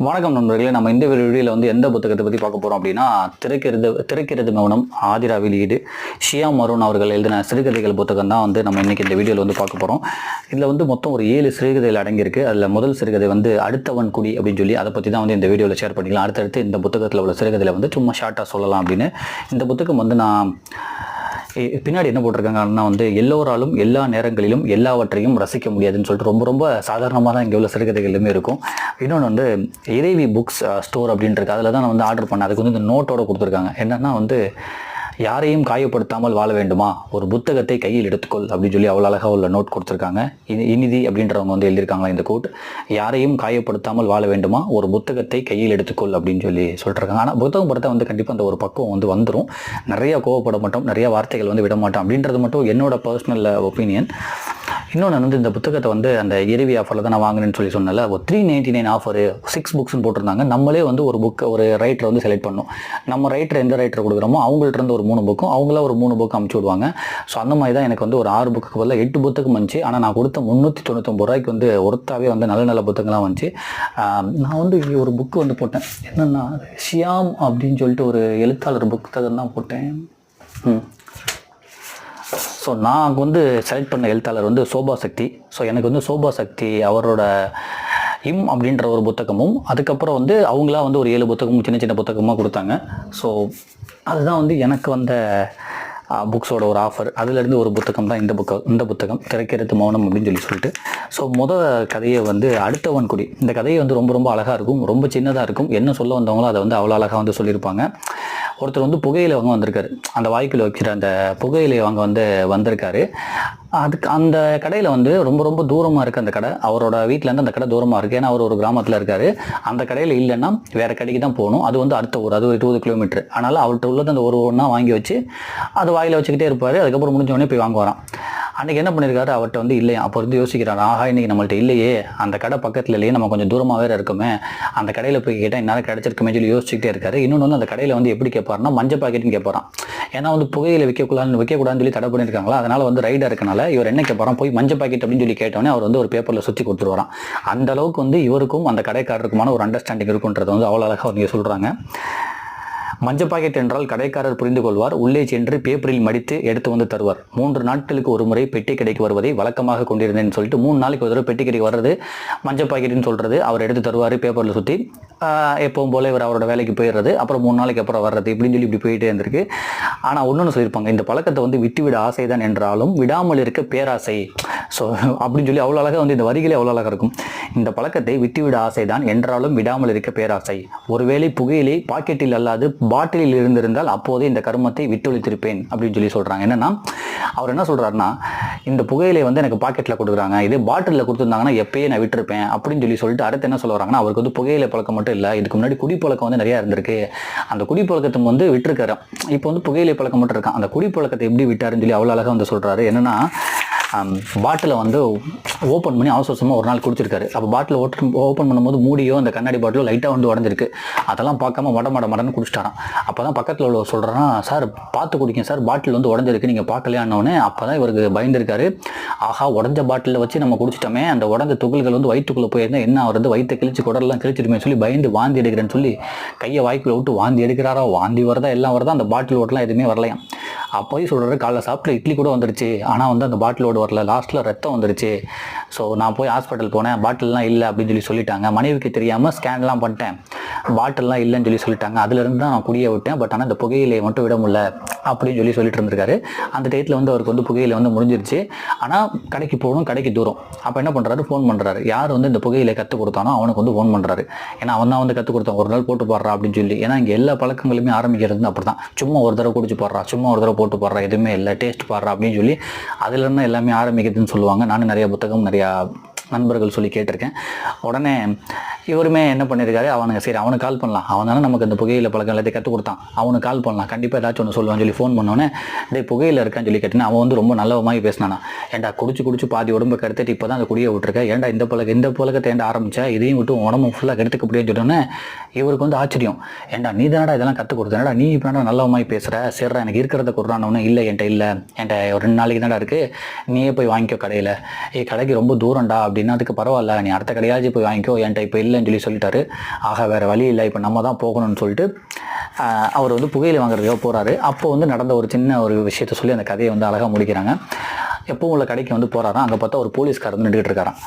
வணக்கம் நண்பர்களே. நம்ம இந்த வீடியோவில் வந்து எந்த புத்தகத்தை பற்றி பார்க்க போகிறோம் அப்படின்னா, திரைக்கிறது மௌனம், ஆதிரா வெளியீடு, ஷியாம் அருண் அவர்கள் எழுதின சிறுகதைகள் புத்தகம் தான் வந்து நம்ம இன்றைக்கி இந்த வீடியோவில் வந்து பார்க்க போகிறோம். இதில் வந்து மொத்தம் ஒரு 7 சிறுகதைகள் அடங்கியிருக்கு. அதில் முதல் சிறுகதை வந்து அடுத்தவன் குடி அப்படின்னு சொல்லி அதை பற்றி தான் வந்து இந்த வீடியோவில் ஷேர் பண்ணிக்கலாம். அடுத்தடுத்து இந்த புத்தகத்தில் உள்ள சிறுகதையில் வந்து சும்மா ஷார்ட்டாக சொல்லலாம் அப்படின்னு. இந்த புத்தகம் வந்து நான் பின்னாடி என்ன போட்டிருக்காங்கன்னா வந்து எல்லோராலும் எல்லா நேரங்களிலும் எல்லாவற்றையும் ரசிக்க முடியாதுன்னு சொல்லிட்டு ரொம்ப ரொம்ப சாதாரணமாக தான் இங்கே உள்ள சிறுகதைகளுமே இருக்கும். இன்னொன்று வந்து இறைவி புக்ஸ் ஸ்டோர் அப்படின்ட்டு அதில் தான் நான் வந்து ஆர்டர் பண்ணேன். அதுக்கு வந்து இந்த நோட்டோட கொடுத்துருக்காங்க. என்னென்னா வந்து யாரையும் காயப்படுத்தாமல் வாழ வேண்டுமா, ஒரு புத்தகத்தை கையில் எடுத்துக்கொள் அப்படின்னு சொல்லி அவ்வளோ அழகாக உள்ள நோட் கொடுத்துருக்காங்க. இனிதி அப்படின்றவங்க வந்து எழுதியிருக்காங்களா இந்த கோட். யாரையும் காயப்படுத்தாமல் வாழ வேண்டுமா, ஒரு புத்தகத்தை கையில் எடுத்துக்கொள் அப்படின்னு சொல்லி சொல்லிட்டுருக்காங்க. ஆனால் புத்தகம் படத்தை வந்து கண்டிப்பாக அந்த ஒரு பக்குவம் வந்து வந்துடும். நிறையா கோவப்பட மாட்டோம், நிறையா வார்த்தைகள் வந்து விட மாட்டோம் அப்படின்றது மட்டும் என்னோட பர்சனல் ஒப்பீனியன். இன்னொன்று வந்து இந்த புத்தகத்தை வந்து அந்த இறைவி ஆஃபரில் தான் நான் வாங்கினேன்னு சொல்லி சொன்னல, ஒரு 399 ஆஃபரு 6 புக்ஸ்ன்னு போட்டிருந்தாங்க. நம்மளே வந்து ஒரு ரைட்டரை வந்து செலக்ட் பண்ணோம். நம்ம ரைட்டர் எந்த ரைட்டர் கொடுக்குறோமோ அவங்கள்ட்ட இருந்து ஒரு 3 புக்கும், அவங்கள ஒரு 3 புக்கு அமுச்சு விடுவாங்க. ஸோ அந்த மாதிரி தான் எனக்கு வந்து ஒரு 6 புக்கு பதில் 8 புத்தகம் வந்துச்சு. ஆனால் நான் கொடுத்த 399 ரூபாய்க்கு வந்து ஒருத்தாவே வந்து நல்ல நல்ல புத்தகங்கள்லாம் வந்துச்சு. நான் வந்து ஒரு புக்கு வந்து போட்டேன். என்னென்னா ஷியாம் அப்படின்னு சொல்லிட்டு ஒரு எழுத்தாளர் புத்தகம் தான் போட்டேன். ஸோ நான் வந்து செலக்ட் பண்ண எழுத்தாளர் வந்து சோபா சக்தி. ஸோ எனக்கு வந்து சோபா சக்தி அவரோட அப்படின்ற ஒரு புத்தகமும், அதுக்கப்புறம் வந்து அவங்களா வந்து ஒரு 7 புத்தகமும் சின்ன சின்ன புத்தகமாக கொடுத்தாங்க. ஸோ அதுதான் வந்து எனக்கு வந்த புக்ஸோட ஒரு ஆஃபர். அதுலேருந்து ஒரு புத்தகம் தான் இந்த புத்தகம் திரைக்கிறது மௌனம் அப்படின்னு சொல்லிட்டு. ஸோ கதையை வந்து அடுத்தவன் குடி. இந்த கதையை வந்து ரொம்ப ரொம்ப அழகாக இருக்கும், ரொம்ப சின்னதாக இருக்கும். என்ன சொல்ல வந்தவங்களோ அதை வந்து அவ்வளோ அழகாக வந்து சொல்லியிருப்பாங்க. ஒருத்தர் வந்து புகையிலை வாங்க வந்திருக்காரு. அந்த வாய்க்குள்ள வைக்கிற அந்த புகையிலை வாங்க வந்திருக்காரு. அதுக்கு அந்த கடையில் வந்து ரொம்ப ரொம்ப தூரமாக இருக்குது அந்த கடை. அவரோட வீட்டிலேருந்து அந்த கடை தூரமாக இருக்குது. ஏன்னா அவர் ஒரு கிராமத்தில் இருக்கார். அந்த கடையில் இல்லைன்னா வேறு கடைக்கு தான் போகணும். அது வந்து அடுத்த ஊர், அது ஒரு 20 கிலோமீட்டர். அதனால் அவர்கிட்ட உள்ளது அந்த ஒன்றா வாங்கி வச்சு அதை வாயில் வச்சுக்கிட்டே இருப்பார். அதுக்கப்புறம் முடிஞ்சவொடனே போய் வாங்க வரான். அன்றைக்கி என்ன பண்ணியிருக்காரு, அவர்கிட்ட வந்து இல்லையா. அப்போ வந்து யோசிக்கிறார், ஆஹா இன்றைக்கி நம்மள்ட்ட இல்லையே, அந்த கடை பக்கத்தில் இல்லையே, நம்ம கொஞ்சம் தூரமாக வேறு இருக்குமே, அந்த கடையில் போய் கேட்டால் இந்நேரம் கிடச்சிருக்குமே சொல்லி யோசிச்சுக்கிட்டே இருக்காரு. இன்னொன்று வந்து அந்த கடையில் வந்து எப்படி கேட்பாருன்னா மஞ்சள் பாக்கெட்டுன்னு கேட்பாரான். ஏன்னா வந்து புகையில வைக்கக்கூடாதுன்னு சொல்லி தடை பண்ணியிருக்காங்களா. அதனால் வந்து ரைடாக இருக்கனால இவர் என்ன கேட்பாரான், போய் மஞ்சள் பாக்கெட் அப்படின்னு சொல்லி கேட்டோன்னே அவர் வந்து ஒரு பேப்பரில் சுற்றி கொடுத்துருவாராம். அந்த அளவுக்கு வந்து இவருக்கும் அந்த கடைக்காரருக்குமான ஒரு அண்டர்ஸ்டாண்டிங் இருக்குன்றது வந்து அவ்வளோ அழகாக அவங்க சொல்கிறாங்க. மஞ்சள் பாக்கெட் என்றால் கடைக்காரர் புரிந்து கொள்வார். உள்ளே சென்று பேப்பரில் மடித்து எடுத்து வந்து தருவார். 3 நாட்களுக்கு ஒரு முறை பெட்டி கடைக்கு வருவதை வழக்கமாக கொண்டிருந்தேன்னு சொல்லிட்டு 3 நாளைக்கு ஒரு தடவை பெட்டி கடைக்கு வர்றது மஞ்சள் பாக்கெட்டுன்னு சொல்கிறது. அவர் எடுத்து தருவார் பேப்பரில் சுற்றி. எப்பவும் போல இவர் அவரோட வேலைக்கு போயிடுறது. அப்புறம் 3 நாளைக்கு அப்புறம் வர்றது இப்படின்னு சொல்லி இப்படி போயிட்டே இருந்திருக்கு. ஆனால் ஒன்றுன்னு சொல்லியிருப்பாங்க, இந்த பழக்கத்தை வந்து விட்டுவிட ஆசைதான் என்றாலும் விடாமல் இருக்க பேராசை. ஸோ அப்படின்னு சொல்லி அவ்வளோ அழகாக வந்து இந்த வரிகளே அவ்வளோ அழகாக இருக்கும். இந்த பழக்கத்தை விட்டுவிட ஆசைதான் என்றாலும் விடாமல் இருக்க பேராசை. ஒருவேளை புகையிலே பாக்கெட்டில் அல்லாது பாட்டிலில் இருந்திருந்தால் அப்போதே இந்த கருமத்தை விட்டொழித்திருப்பேன் அப்படின்னு சொல்லி சொல்கிறாங்க. என்னன்னா அவர் என்ன சொல்கிறாருன்னா, இந்த புகையிலை வந்து எனக்கு பாக்கெட்டில் கொடுக்குறாங்க, இதே பாட்டிலில் கொடுத்துருந்தாங்கன்னா எப்பயே நான் விட்டுருப்பேன் அப்படின்னு சொல்லிட்டு அடுத்து என்ன சொல்ல வராங்கன்னா, அவருக்கு வந்து புகையிலை பழக்கம் மட்டும் இல்லை, இதுக்கு முன்னாடி குடிப்பழக்கம் வந்து நிறையா இருந்திருக்கு. அந்த குடிப்பழக்கத்தை வந்து விட்டுருக்காரு. இப்போ வந்து புகையிலை பழக்கம் மட்டும் இருக்கான். அந்த குடிப்பழக்கத்தை எப்படி விட்டாருன்னு சொல்லி அவ்வளோ அழகாக வந்து சொல்கிறாரு. என்னன்னா பாட்டிலை வந்து ஓப்பன் பண்ணி அவசரமாக ஒரு நாள் குடிச்சிருக்காரு. அப்போ பாட்டில் ஓப்பன் பண்ணும்போது மூடியோ அந்த கண்ணாடி பாட்டிலோ லைட்டாக வந்து உடஞ்சிருக்கு. அதெல்லாம் பார்க்காம மடன்னு குடிச்சிட்டாரான். அப்போ தான் பக்கத்தில் உள்ள சொல்கிறான், சார் பார்த்து குடிங்க சார், பாட்டில் வந்து உடஞ்சிருக்கு, நீங்கள் பார்க்கலையானோடனே. அப்போ தான் இவருக்கு பயந்துருக்காரு. ஆஹா, உடஞ்ச பாட்டிலில் வச்சு நம்ம குடிச்சிட்டோமே, அந்த உடஞ்ச துகள்கள் வந்து வயிற்றுக்குள்ளே போயிருந்தால் என்ன ஆகுறது, வயிற்றை கிழிச்சு குடலாம் கிழிச்சிடுமே சொல்லி பயந்து வாந்தி எடுக்கிறேன்னு சொல்லி கையை வாய்க்குள்ளே விட்டு வாந்தி எடுக்கிறாரோ. வாந்தி வரதா எல்லாம் வரதா, அந்த பாட்டில் ஓட்டலாம் எதுவுமே வரலையாம். அப்போயும் சொல்கிறாரு, காலைல சாப்பிட்டு இட்லி கூட வந்துருச்சு, ஆனால் வந்து அந்த பாட்டிலோடு வரல, லாஸ்ட்டில் ரத்தம் வந்துருச்சு. ஸோ நான் போய் ஹாஸ்பிட்டல் போனேன், பாட்டில்லாம் இல்லை அப்படின்னு சொல்லிட்டாங்க. மனைவிக்கு தெரியாமல் ஸ்கேன்லாம் பண்ணிட்டேன், பாட்டில்லாம் இல்லைன்னு சொல்லிட்டாங்க. அதுலேருந்து தான் நான் குடியை விட்டேன். பட் ஆனால் இந்த புகையிலையை மட்டும் விட முடியல அப்படின்னு சொல்லிட்டு இருந்திருக்காரு. அந்த டயத்தில் வந்து அவருக்கு வந்து புகையிலை வந்து முடிஞ்சிருச்சு. ஆனால் கடைக்கு போகணும், கடைக்கு தூரம். அப்போ என்ன பண்ணுறாரு, ஃபோன் பண்ணுறாரு. யார் வந்து இந்த புகையிலை கற்றுக் கொடுத்தானோ அவனுக்கு வந்து ஃபோன் பண்ணுறாரு. ஏன்னா அவன் தான் வந்து கற்றுக் கொடுத்தான், ஒரு நாள் போட்டு போடுறா அப்படின்னு சொல்லி. ஏன்னா இங்கே எல்லா பழக்கங்களுமே ஆரம்பிக்கிறது அப்படி தான். சும்மா ஒரு தடவை குடிச்சு போடுறா, சும்மா ஒரு தடவை போட்டு போடுறா, எதுவுமே இல்லை, டேஸ்ட் பாடுறா அப்படின்னு சொல்லி அதுலேருந்து எல்லாமே ஆரம்பிக்குதுன்னு சொல்லுவாங்க. நானும் நிறைய புத்தகம் நிறையா நண்பர்கள் சொல்லி கேட்டிருக்கேன். உடனே இவருமே என்ன பண்ணியிருக்காரு, அவனுக்கு சரி அவனுக்கு கால் பண்ணலாம், அவன் தானே நமக்கு இந்த புகையில பழக்கம் எல்லாத்தையும் கற்றுக் கொடுத்தான், அவனுக்கு கால் பண்ணலாம், கண்டிப்பாக ஏதாச்சும் ஒன்று சொல்லுவான்னு சொல்லி ஃபோன் பண்ணோன்னே, டே புகையில இருக்கான்னு சொல்லி கேட்டேன். அவன் வந்து ரொம்ப நல்லவமாக பேசினானா. ஏன்டா குடிச்சு பாதி உடம்பு கெடுத்துட்டு இப்போ தான் அந்த குடியை விட்டுருக்க, ஏன்டா இந்த பழக்கத்தை ஏன்டா ஆரம்பிச்சா, இதையும் விட்டு உடம்பு ஃபுல்லாக கெடுத்துக்க முடியும்னு சொன்னோன்னே இவருக்கு வந்து ஆச்சரியம். ஏன்டா நீ தானடா இதெல்லாம் கற்றுக் கொடுத்தேன்டா, நீ இப்போ நல்லவமாக பேசுகிற, சரிடா எனக்கு இருக்கிறத கொடுறான்னு. இல்லை என்கிட்ட ஒரு 2 நாளைக்கு தானடா இருக்குது, நீயே போய் வாங்கிக்கோ கடையில். கடைக்கு ரொம்ப தூரம்டா அப்படின்னா அதுக்கு பரவாயில்ல, நீ அடுத்த கடையாச்சும் போய் வாங்கிக்கோ, என்கிட்ட இப்போ இல்லை இல்லைன்னு சொல்லிட்டாரு. ஆக வேறு வழி இல்லை, இப்போ நம்ம தான் போகணும்னு சொல்லிட்டு அவர் வந்து புகையிலை வாங்குறதுக்காக போகிறாரு. அப்போ வந்து நடந்த ஒரு சின்ன ஒரு விஷயத்த சொல்லி அந்த கதையை வந்து அழகாக முடிக்கிறாங்க. எப்பவும் உள்ள கடைக்கு வந்து போகிறாராம். அங்கே பார்த்தா ஒரு போலீஸ்கார் வந்து நின்றுக்கிட்டு இருக்காராம்.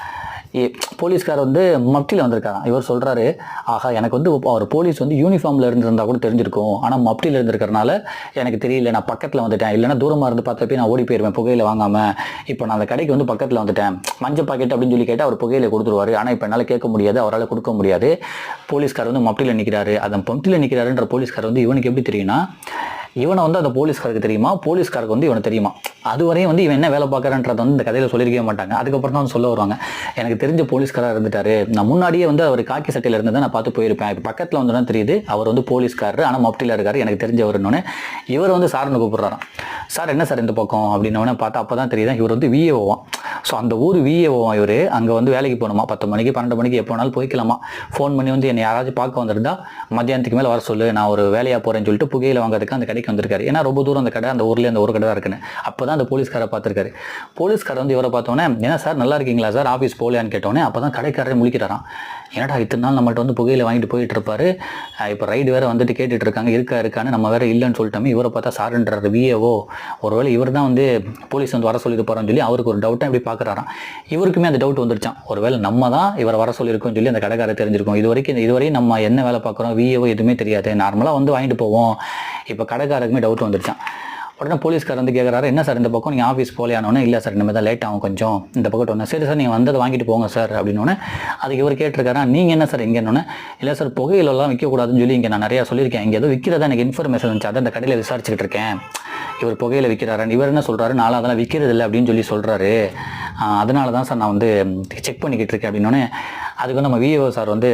போலீஸ்கார் வந்து மப்டியில் வந்திருக்காராம். இவர் சொல்கிறாரு, ஆகா எனக்கு வந்து அவர் போலீஸ் வந்து யூனிஃபார்மில் இருந்திருந்தால் கூட தெரிஞ்சிருக்கும், ஆனால் மப்டியில் இருந்திருக்கிறனால எனக்கு தெரியல, நான் பக்கத்தில் வந்துட்டேன், இல்லைனா தூரமாக இருந்து பார்த்தப்பே நான் ஓடி போயிடுவேன் புகையில வாங்காமல். இப்போ நான் அந்த கடைக்கு வந்து பக்கத்தில் வந்துட்டேன், மஞ்சள் பாக்கெட் அப்படின்னு சொல்லி கேட்டால் அவர் புகையில கொடுத்துருவார். ஆனால் இப்போ என்னால் கேட்க முடியாது, அவரால் கொடுக்க முடியாது. போலீஸ்கார் வந்து மப்டியில் நிற்கிறாரு. அந்த மப்டியில் நிற்கிறாருன்ற போலீஸ்கார் வந்து இவனுக்கு எப்படி தெரியும்னா, இவனை வந்து அந்த போலீஸ்காருக்கு தெரியுமா, போலீஸ்காருக்கு வந்து இவனை தெரியுமா. அதுவரையும் வந்து இவன் என்ன வேலை பார்க்குறான்றதை வந்து இந்த கதையில் சொல்லியிருக்கவே மாட்டாங்க. அதுக்கப்புறம் தான் வந்து சொல்ல வருவாங்க, எனக்கு தெரிஞ்ச போலீஸ்காராக இருந்துட்டாரு, நான் முன்னாடியே வந்து அவர் காக்கி சட்டையில் இருந்ததை நான் பார்த்து போயிருப்பேன், இப்போ பக்கத்தில் வந்து தான் தெரியுது அவர் வந்து போலீஸ்காரர், ஆனால் மப்டியில் இருக்காரு, எனக்கு தெரிஞ்சவர்னு. இவர் வந்து சார்னு கூப்பிட்றாராம். சார் என்ன சார் இந்த பக்கம் அப்படின்னோடனே பார்த்தா அப்போ தான் தெரியுது இவர் வந்து விஏஓவான். ஸோ அந்த ஊர் விஏஓவான் இவர். அங்கே வந்து வேலைக்கு போகணுமா, 10 மணிக்கு 12 மணிக்கு எப்போ வேணாலும் போய்க்கலாமா. ஃபோன் பண்ணி வந்து என்னை யாராச்சும் பார்க்க வந்திருந்தா மத்தியானத்துக்கு மேலே வர சொல்லு, நான் ஒரு வேலையாக போகிறேன்னு சொல்லிட்டு புகையில வாங்குறதுக்கு அந்த கடைக்கு வந்திருக்காரு. ஏன்னா ரொம்ப தூரம் அந்த கடை, அந்த ஊர்லேயே அந்த ஒரு கடை தான் இருக்குன்னு. அப்போ தான் அந்த போலீஸ்காரை பார்த்துருக்காரு. போலீஸ்கார் வந்து இவரை பார்த்தோன்னே, என்ன சார் நல்லா இருக்கீங்களா சார், ஆஃபீஸ் போகலையான்னு கேட்டோன்னே அப்போ தான் கடைக்காரரே முழிக்கிறாராம். ஏன்னாடா இத்தனை நாள் நம்மள்ட்ட வந்து புகையில வாங்கிட்டு போயிட்டு இருப்பாரு, இப்போ ரைடு வேறு வந்துட்டு கேட்டுட்டு இருக்காங்க, இருக்கான்னு நம்ம வேறு இல்லைன்னு சொல்லிட்டோமே, இவரை பார்த்தா சாருன்றாரு விஏஓ, ஒருவேளை இவர் தான் வந்து போலீஸ் வந்து வர சொல்லிட்டு போகிறான்னு சொல்லி அவருக்கு ஒரு டவுட்டாக இப்படி பார்க்குறாராம். இவருக்குமே அந்த டவுட் வந்துருச்சான், ஒருவேளை நம்ம தான் இவரை வர சொல்லியிருக்கோம்னு சொல்லி அந்த கடைக்காரர் தெரிஞ்சிருக்கும். இதுவரையும் நம்ம என்ன வேலை பார்க்குறோம் விஏஓ எதுவுமே தெரியாது, நார்மலாக வந்து வாங்கிட்டு போவோம். இப்போ கடைக்காரருக்குமே டவுட் வந்துருச்சான். உடனே போலீஸ்கார் வந்து கேட்குறாரு, என்ன சார் இந்த பக்கம் நீங்கள் ஆஃபீஸ் போகலையானோன்னே, இல்லை சார் இனிமேல் தான் லேட் ஆகும் கொஞ்சம் இந்த பக்கம் ஒன்று. சரி சார் நீங்கள் வந்ததை வாங்கிட்டு போங்க சார் அப்படின்னோடனே அதுக்கு இவர் கேட்டிருக்காரா, நீங்கள் என்ன சார் எங்கேன்னொன்னே, இல்லை சார் புகையிலெல்லாம் விற்கக்கூடாதுன்னு சொல்லி இங்கே நான் நிறையா சொல்லியிருக்கேன், இங்கே ஏதோ விற்கிறதா எனக்கு இன்ஃபர்மேஷன் இருந்துச்சு, அதை அந்த கடையில் விசாரிச்சுக்கிட்டு இருக்கேன், இவர் புகையில விற்கிறாரு. இவர் என்ன சொல்கிறாரு, நானும் அதெல்லாம் விற்கிறது இல்லை அப்படின்னு சொல்லி சொல்கிறாரு, அதனால தான் சார் நான் வந்து செக் பண்ணிக்கிட்டு இருக்கேன் அப்படின்னோடனே அதுக்கு வந்து நம்ம விஏஓ சார் வந்து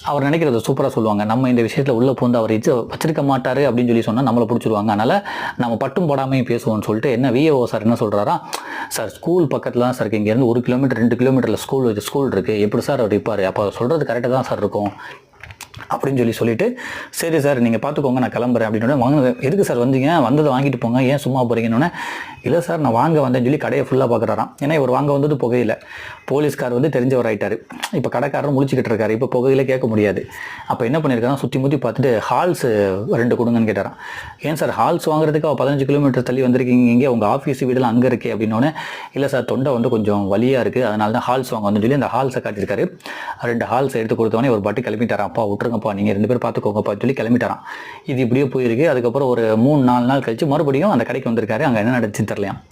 அவர் நினைக்கிறத சூப்பராக சொல்லுவாங்க, நம்ம இந்த விஷயத்தில் உள்ளே பூந்து அவர் வச்சிருக்க மாட்டார் அப்படின்னு சொல்லி சொன்னால் நம்மளை பிடிச்சிருவாங்க, அதனால் நம்ம பட்டும் போடாமையும் பேசுவோம்னு சொல்லிட்டு என்ன விஏஓ சார் என்ன சொல்கிறாரா, சார் ஸ்கூல் பக்கத்தில் தான் சார் இருக்குது, இங்கேருந்து 1 கிலோமீட்டர் 2 கிலோமீட்டரில் ஸ்கூல் இருக்குது, எப்படி சார் அவர் இருப்பார், அப்போ சொல்கிறது கரெக்டாக தான் சார் இருக்கும் அப்படின்னு சொல்லிட்டு சரி சார் நீங்கள் பார்த்துக்கோங்க நான் கிளம்புறேன் அப்படின்னு. வாங்க எதுக்கு சார் வந்தீங்க, வந்ததை வாங்கிட்டு போங்க, ஏன் சும்மா போகிறீங்கன்னு. இல்லை சார் நான் வாங்க வந்தேன்னு சொல்லி கடையை ஃபுல்லாக பார்க்குறாராம். ஏன்னா இவர் வாங்க வந்தது புகையில, போலீஸ்கார் வந்து தெரிஞ்சவர் ஆகிட்டார். இப்போ கடைக்காரரும் முழிச்சிக்கிட்டு இருக்காரு, இப்போ புகையில கேட்க முடியாது. அப்போ என்ன பண்ணியிருக்காங்க, சுற்றி முற்றி பார்த்துட்டு ஹால்ஸ் 2 கொடுங்கன்னு கேட்டாராம். ஏன் சார் ஹால்ஸ் வாங்குறதுக்கு 15 கிலோமீட்டர் தள்ளி வந்திருக்கீங்க, இங்கே உங்கள் ஆஃபீஸ் வீடெல்லாம் அங்கே இருக்கே அப்படின்னோடனே, இல்லை சார் தொண்டை வந்து கொஞ்சம் வலியாக இருக்குது, அதனால தான் ஹால்ஸ் வாங்க வந்து சொல்லி அந்த ஹால்ஸை காட்டியிருக்காரு. 2 ஹால்ஸ் எடுத்து கொடுத்தோன்னே ஒரு பாட்டு கிளம்பிட்டாராம். அப்பா விட்டுருங்கப்பா, நீங்கள் 2 பேர் பார்த்துக்கோங்கப்பா சொல்லி கிளம்பிட்டாராம். இது இப்படியே போயிருக்கு. அதுக்கப்புறம் ஒரு 3-4 நாள் கழிச்சு மறுபடியும் அந்த கடைக்கு வந்திருக்காரு. அங்கே என்ன நடந்துச்சுன்னு தெரியலையாம்.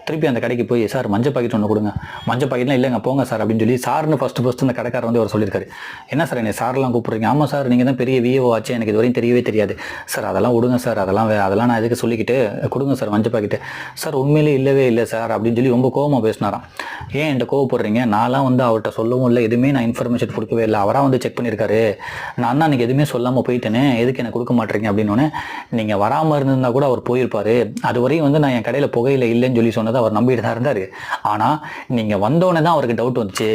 திருப்பி அந்த கடைக்கு போய், சார் மஞ்சள் பாக்கெட் ஒன்று கொடுங்க, மஞ்சள் பாக்கெட்லாம் இல்லைங்க போங்க சார் அப்படின்னு சொல்லி சார்னு ஃபஸ்ட்டு அந்த கடைக்காரர் வந்து அவர் சொல்லியிருக்காரு. என்ன சார் என்னை சார்லாம் கூப்பிட்றீங்க, ஆமாம் சார் நீங்கள் தான் பெரிய விஏஓ ஆச்சு, எனக்கு இதுவரையும் தெரியவே தெரியாது சார், அதெல்லாம் விடுங்க சார், அதெல்லாம் நான் எதுக்கு சொல்லிக்கிட்டு, கொடுங்க சார் மஞ்சள் பாக்கெட்டு. சார் உண்மையிலே இல்லவே இல்லை சார் அப்படின்னு சொல்லி ரொம்ப கோவமாக பேசினாராம். ஏன் என்கிட்ட கோவப்படுறீங்க, நான்லாம் வந்து அவர்கிட்ட சொல்லவும் இல்லை, எதுவுமே நான் இன்ஃபர்மேஷன் கொடுக்கவே இல்லை, அவராக வந்து செக் பண்ணியிருக்காரு, நான் தான் எனக்கு எதுவுமே சொல்லாமல் போயிட்டேனே, எதுக்கு எனக்கு கொடுக்க மாட்டேறீங்க அப்படின்னோடனே, நீங்கள் வராமல் இருந்திருந்தால் கூட அவர் போயிருப்பார், அதுவரையும் வந்து நான் என் கடையில் புகையில இல்லைன்னு சொல்லி சொன்னதை அவர் நம்பிட்டு தான் இருந்தார். ஆனால் நீங்கள் வந்தோடனே தான் அவருக்கு டவுட் வந்துச்சு.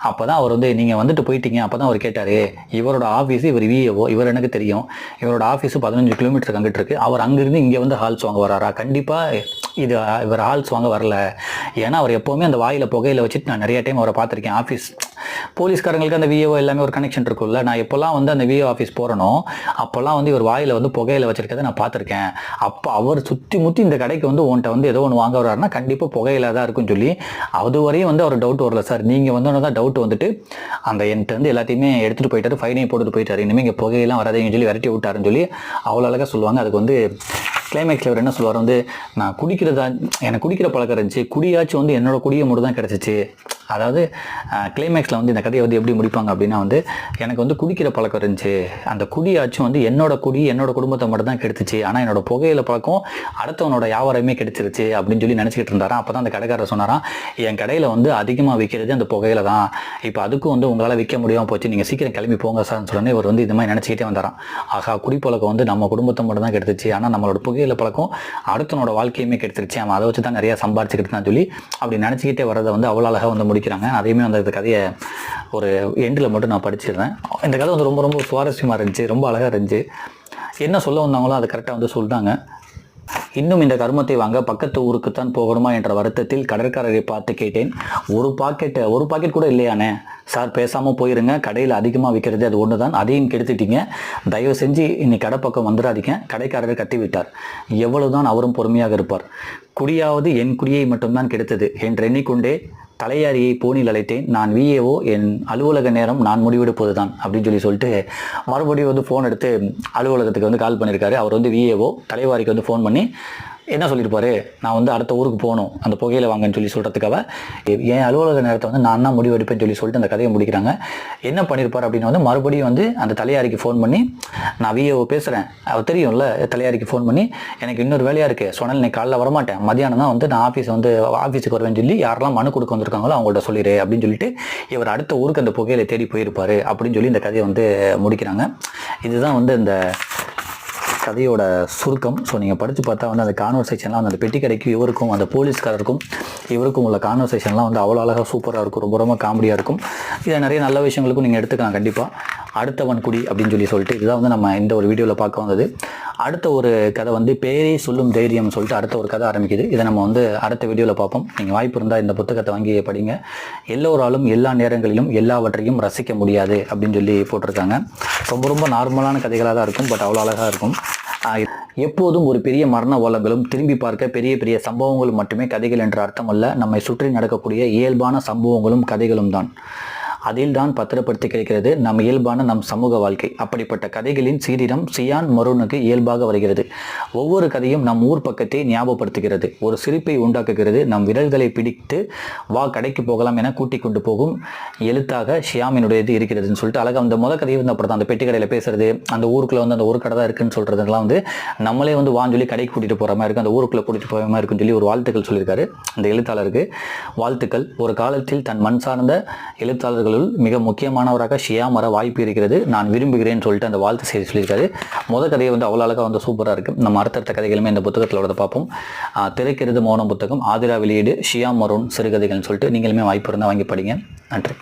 அப்போ தான் அவர் வந்து நீங்கள் வந்துட்டு போயிட்டீங்க, அப்போ தான் அவர் கேட்டார், இவரோட ஆஃபீஸு இவர் விஏஓ, இவர் எனக்கு தெரியும், இவரோட ஆஃபீஸு 15 கிலோமீட்டருக்கு அங்கிட்டு இருக்குது, அவர் அங்கேருந்து இங்கே வந்து ஹால்ஸ் வாங்க வராரா, கண்டிப்பாக இவர் ஹால்ஸ் வாங்க வரல, ஏன்னா அவர் எப்போவுமே அந்த வாயில் புகையில வச்சுட்டு நான் நிறைய டைம் அவரை பார்த்துருக்கேன். ஆஃபீஸ் போலீஸ்காரங்களுக்கு அந்த விஏஓ எல்லாமே ஒரு கனெக்ஷன் இருக்குல்ல, நான் எப்போல்லாம் வந்து அந்த விஏஓ ஆஃபீஸ் போகிறனோ அப்போல்லாம் வந்து இவர் வாயில் வந்து புகையில வச்சிருக்கதை நான் பார்த்துருக்கேன். அப்போ அவர் சுற்றி முற்றி இந்த கடைக்கு வந்து உன்ட்ட வந்து ஏதோ ஒன்று வாங்க வர்றாருன்னா கண்டிப்பாக புகையில தான் இருக்குன்னு சொல்லி அதுவரையும் வந்து அவர் டவுட் வரல சார், நீங்கள் வந்தோன்னு தான் டவுட் வந்துட்டு அந்த என்கிட்ட வந்து எல்லாத்தையுமே எடுத்துகிட்டு போயிட்டாரு, ஃபைனையும் போட்டுட்டு போயிட்டாரு, இனிமேல் இங்கே புகையெல்லாம் வராதுன்னு சொல்லி விரட்டி விட்டாருன்னு சொல்லி அவ்வளோ அழகாக சொல்லுவாங்க. அதுக்கு வந்து கிளைமேக்ஸில் அவர் என்ன சொல்லுவார் வந்து, நான் எனக்கு குடிக்கிற பழக்கம் இருந்துச்சு, குடியாச்சும் வந்து என்னோட குடியை மட்டும் தான் கிடச்சிச்சு. அதாவது கிளைமேக்ஸில் வந்து இந்த கதையை வந்து எப்படி முடிப்பாங்க அப்படின்னா வந்து, எனக்கு வந்து குடிக்கிற பழக்கம் இருந்துச்சு, அந்த குடியாச்சும் வந்து என்னோட குடும்பத்தை மட்டும் தான் கெடுத்துச்சு, ஆனால் என்னோட புகையில பழக்கம் அடுத்தவனோட வியாபாரமே கெடுத்துருச்சு அப்படின்னு சொல்லி நினச்சிக்கிட்டு இருந்தாராம். அப்போ தான் அந்த கடைக்காரர் சொன்னாராம், என் கடையில் வந்து அதிகமாக விற்கிறது அந்த புகையில தான், இப்போ அதுக்கும் வந்து உங்களால் விற்க முடியாமல் போச்சு, நீங்கள் சீக்கிரம் கிளம்பி போங்க சார்னு சொன்னே இவர் வந்து இந்த மாதிரி நினச்சிக்கிட்டே வந்தாராம். ஆகா குடிப்பழக்கம் வந்து நம்ம குடும்பத்தை மட்டும் தான் கெடுத்துச்சு, ஆனால் நம்மளோட புகையில பழக்கம் அடுத்தவனோட வாழ்க்கையுமே கெடுத்துருச்சு, அவன் அதை வச்சு தான் நிறையா சம்பாரிச்சுக்கிட்டு தான் சொல்லி அப்படி நினச்சிக்கிட்டே வரதை வந்து அவ்வளோ அழகாக வந்து முடிக்கிறாங்க. அதையுமே வந்து இந்த கதையை ஒரு எண்டில் மட்டும் நான் படிச்சிடுறேன். இந்த கதை வந்து ரொம்ப ரொம்ப சுவாரஸ்யமாக இருந்துச்சு, ரொம்ப அழகாக இருந்துச்சு. என்ன சொல்ல வந்தாங்களோ அதை கரெக்டாக வந்து சொல்லிட்டாங்க. இன்னும் இந்த கருமத்தை வாங்க பக்கத்து ஊருக்குத்தான் போகணுமா என்ற வருத்தத்தில் கடற்கரையை பார்த்து கேட்டேன், ஒரு பாக்கெட் கூட இல்லையானே சார் பேசாமல் போயிருங்க, கடையில் அதிகமாக விற்கிறது அது ஒன்று தான், அதையும் கெடுத்துட்டீங்க, தயவு செஞ்சு இன்னைக்கு கடை பக்கம் வந்துடாதீங்க, கடைக்காரர் கட்டி விட்டார். எவ்வளவுதான் அவரும் பொறுமையாக இருப்பார். குடியாவது என் குடியை மட்டும்தான் கெடுத்தது என்று எண்ணிக்கொண்டே தலையாரியை போனில் அழைத்தேன். நான் விஏஓ, என் அலுவலக நேரம் நான் முடிவெடுப்பது தான் அப்படின்னு சொல்லிட்டு மறுபடியும் வந்து ஃபோன் எடுத்து அலுவலகத்துக்கு வந்து கால் பண்ணியிருக்காரு. அவர் வந்து விஏஓ தலைவாரிக்கு வந்து ஃபோன் பண்ணி என்ன சொல்லியிருப்பாரு, நான் வந்து அடுத்த ஊருக்கு போகணும், அந்த புகையில வாங்கன்னு சொல்கிறதுக்காக என் அலுவலக நேரத்தை வந்து நான் தான் முடிவெடுப்பேன்னு சொல்லிட்டு அந்த கதையை முடிக்கிறாங்க. என்ன பண்ணியிருப்பார் அப்படின்னு வந்து மறுபடியும் வந்து அந்த தலையாரிக்கு ஃபோன் பண்ணி, நான் விஏஓ பேசுகிறேன், அவர் தெரியும்ல, தலையாரிக்கு ஃபோன் பண்ணி எனக்கு இன்னொரு வேலையாக இருக்குது, சொன்னால் இன்னைக்கு காலைல வரமாட்டேன், மதியானம் தான் வந்து நான் ஆஃபீஸுக்கு வருவேன்னு சொல்லி யாரெல்லாம் மனு கொடுக்க வந்திருக்காங்களோ அவங்கள்ட்ட சொல்லிடு அப்படின்னு சொல்லிட்டு இவர் அடுத்த ஊருக்கு அந்த புகையில தேடி போயிருப்பார் அப்படின்னு சொல்லி இந்த கதையை வந்து முடிக்கிறாங்க. இதுதான் வந்து இந்த கதையோட சுருக்கம். ஸோ நீங்கள் படித்து பார்த்தா வந்து அந்த கான்வர்சேஷன்லாம் வந்து அந்த பெட்டி கடைக்கு இவருக்கும் அந்த போலீஸ்காரருக்கும் இவருக்கும் உள்ள கான்வர்சேஷன்லாம் வந்து அவ்வளோ அழகாக சூப்பராக இருக்கும், ரொம்ப ரொம்ப காமெடியாக இருக்கும். இதை நிறைய நல்ல விஷயங்களுக்கும் நீங்கள் எடுத்துக்கலாம் கண்டிப்பாக. அடுத்தவன் குடி அப்படின்னு சொல்லிட்டு இதுதான் வந்து நம்ம இந்த ஒரு வீடியோவில் பார்க்க வந்தது. அடுத்த ஒரு கதை வந்து பேரே சொல்லும் தைரியம் சொல்லிட்டு அடுத்த ஒரு கதை ஆரம்பிக்குது. இதை நம்ம வந்து அடுத்த வீடியோவில் பார்ப்போம். நீங்கள் வாய்ப்பு இருந்தால் இந்த புத்தகத்தை வாங்கி படிங்க. எல்லோராலும் எல்லா நேரங்களிலும் எல்லாவற்றையும் ரசிக்க முடியாது அப்படின்னு சொல்லி போட்டிருக்காங்க. ரொம்ப ரொம்ப நார்மலான கதைகளாக தான் இருக்கும், பட் அவ்வளோ அழகாக இருக்கும். எப்போதும் ஒரு பெரிய மரண ஓலங்களும் திரும்பி பார்க்க பெரிய பெரிய சம்பவங்களும் மட்டுமே கதைகள் என்ற அர்த்தம் அல்ல. நம்மை சுற்றி நடக்கக்கூடிய இயல்பான சம்பவங்களும் கதைகளும் தான். அதில் தான் பத்திரப்படுத்தி கிடைக்கிறது நம் இயல்பான நம் சமூக வாழ்க்கை. அப்படிப்பட்ட கதைகளின் சீரிடம் சியான் மொரோனுக்கு இயல்பாக வருகிறது. ஒவ்வொரு கதையும் நம் ஊர் பக்கத்தை ஞாபகப்படுத்துகிறது, ஒரு சிரிப்பை உண்டாக்குகிறது, நம் விரல்களை பிடித்து வா கடைக்கு போகலாம் என கூட்டிக் கொண்டு போகும் எழுத்தாக ஷியாமினுடையது இருக்கிறதுன்னு சொல்லிட்டு அழகாக அந்த முதல் கதையை வந்து அப்படி தான் அந்த பெட்டி கடையில் பேசுறது, அந்த ஊருக்குள்ள வந்து அந்த ஒரு கடை தான் இருக்குன்னு சொல்றதுலாம் வந்து நம்மளே வந்து வான்னு சொல்லி கடைக்கு கூட்டிட்டு போகிற மாதிரி இருக்கும், அந்த ஊருக்குள்ளே கூட்டிட்டு போகிற மாதிரி இருக்குன்னு சொல்லி ஒரு வாழ்த்துக்கள் சொல்லியிருக்காரு அந்த எழுத்தாளருக்கு. வாழ்த்துக்கள். ஒரு காலத்தில் தன் மண் சார்ந்த எழுத்தாளர்கள் மிக முக்கியமானவராக ஷியாம் வர வாய்ப்பு இருக்கிறது, நான் விரும்புகிறேன்னு சொல்லிட்டு அந்த வாழ்த்து செய்தி சொல்லியிருக்காரு. முதல் கதையை வந்து அவ்வளோ அழகாக வந்து சூப்பராக இருக்கு. நம்ம அடுத்தடுத்த கதைகளுமே இந்த புத்தகத்தில் பார்ப்போம். திரைக்கிறது மௌனம் புத்தகம், ஆதிரா வெளியீடு, ஷியாம் மரோன் சிறுகதைகள்னு சொல்லிட்டு நீங்களுமே வாய்ப்பு இருந்தால் வாங்கி படிங்க. நன்றி.